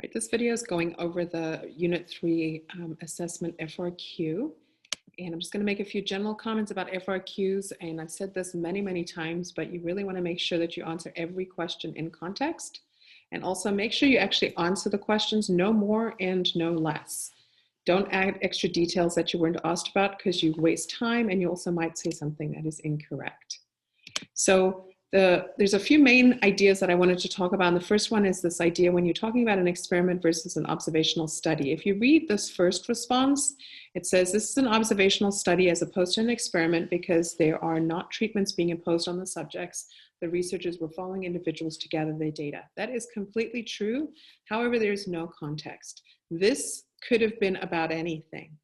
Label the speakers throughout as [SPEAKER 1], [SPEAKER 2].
[SPEAKER 1] Right, this video is going over the Unit 3 Assessment FRQ. And I'm just going to make a few general comments about FRQs. And I've said this many, many times, but you really want to make sure that you answer every question in context. And also make sure you actually answer the questions, no more and no less. Don't add extra details that you weren't asked about because you waste time and you also might say something that is incorrect. So there's a few main ideas that I wanted to talk about. And the first one is this idea when you're talking about an experiment versus an observational study. If you read this first response, it says this is an observational study as opposed to an experiment because there are not treatments being imposed on the subjects. The researchers were following individuals to gather their data. That is completely true. However, there's no context. This could have been about anything.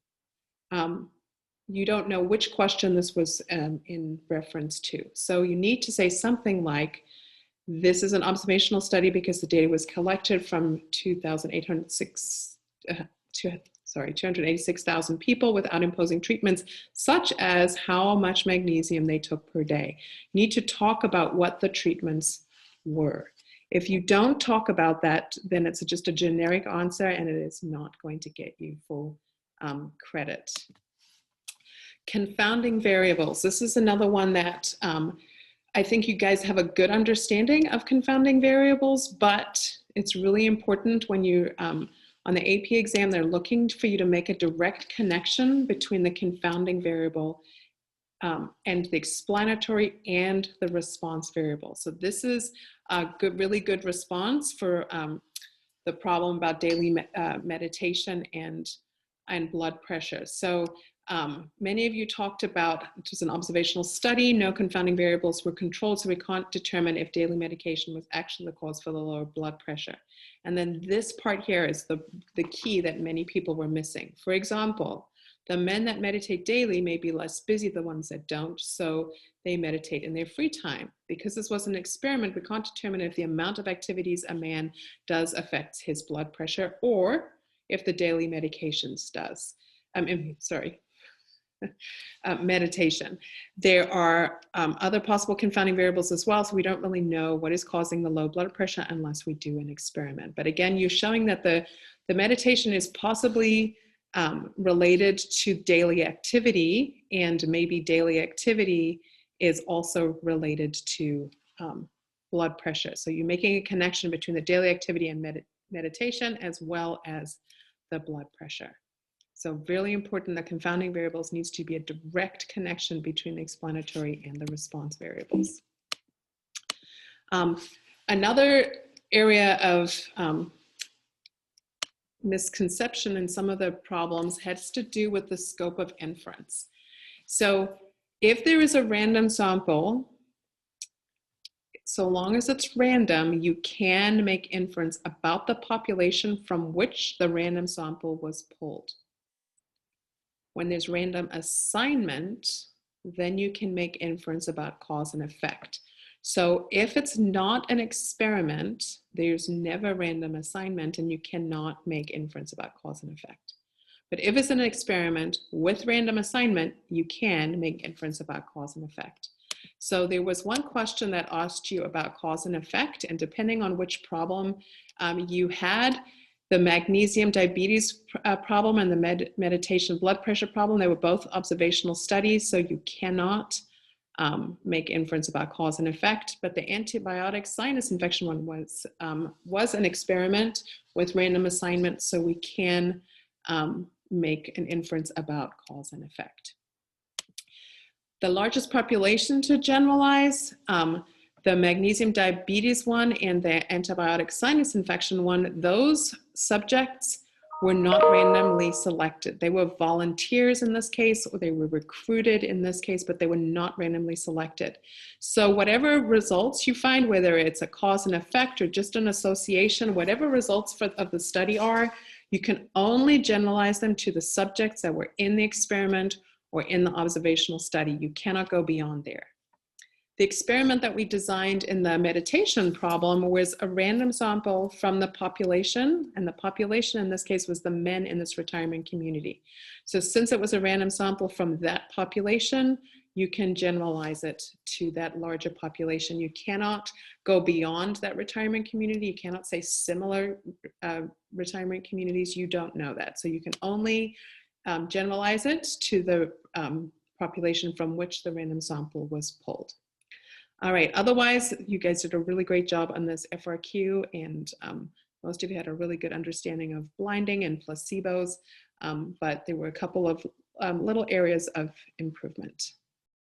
[SPEAKER 1] You don't know which question this was in reference to. So you need to say something like, this is an observational study because the data was collected from 286,000 people without imposing treatments, such as how much magnesium they took per day. You need to talk about what the treatments were. If you don't talk about that, then it's just a generic answer and it is not going to get you full credit. Confounding variables. This is another one that I think you guys have a good understanding of confounding variables, but it's really important when you, on the AP exam, they're looking for you to make a direct connection between the confounding variable and the explanatory and the response variable. So this is a really good response for the problem about daily meditation and blood pressure. So many of you talked about, it was an observational study, no confounding variables were controlled, so we can't determine if daily medication was actually the cause for the lower blood pressure. And then this part here is the key that many people were missing. For example, the men that meditate daily may be less busy than the ones that don't, so they meditate in their free time. Because this was an experiment, we can't determine if the amount of activities a man does affects his blood pressure or if the daily medications does. Meditation. There are other possible confounding variables as well, so we don't really know what is causing the low blood pressure unless we do an experiment. But again, you're showing that the meditation is possibly related to daily activity, and maybe daily activity is also related to blood pressure. So you're making a connection between the daily activity and meditation as well as the blood pressure. So really important, the confounding variables needs to be a direct connection between the explanatory and the response variables. Another area of misconception in some of the problems has to do with the scope of inference. So if there is a random sample, so long as it's random, you can make inference about the population from which the random sample was pulled. When there's random assignment, then you can make inference about cause and effect. So if it's not an experiment, there's never random assignment and you cannot make inference about cause and effect. But if it's an experiment with random assignment, you can make inference about cause and effect. So there was one question that asked you about cause and effect, and depending on which problem you had, the magnesium diabetes problem and the meditation blood pressure problem, they were both observational studies, so you cannot make inference about cause and effect. But the antibiotic sinus infection one was an experiment with random assignment, so we can make an inference about cause and effect. The largest population to generalize, the magnesium diabetes one and the antibiotic sinus infection one, those subjects were not randomly selected. They were volunteers in this case, or they were recruited in this case, but they were not randomly selected. So whatever results you find, whether it's a cause and effect or just an association, whatever results of the study are, you can only generalize them to the subjects that were in the experiment or in the observational study. You cannot go beyond there. The experiment that we designed in the meditation problem was a random sample from the population, and the population in this case was the men in this retirement community. So since it was a random sample from that population, you can generalize it to that larger population. You cannot go beyond that retirement community. You cannot say similar retirement communities. You don't know that. So you can only generalize it to the population from which the random sample was pulled. All right, otherwise, you guys did a really great job on this FRQ, and most of you had a really good understanding of blinding and placebos, but there were a couple of little areas of improvement.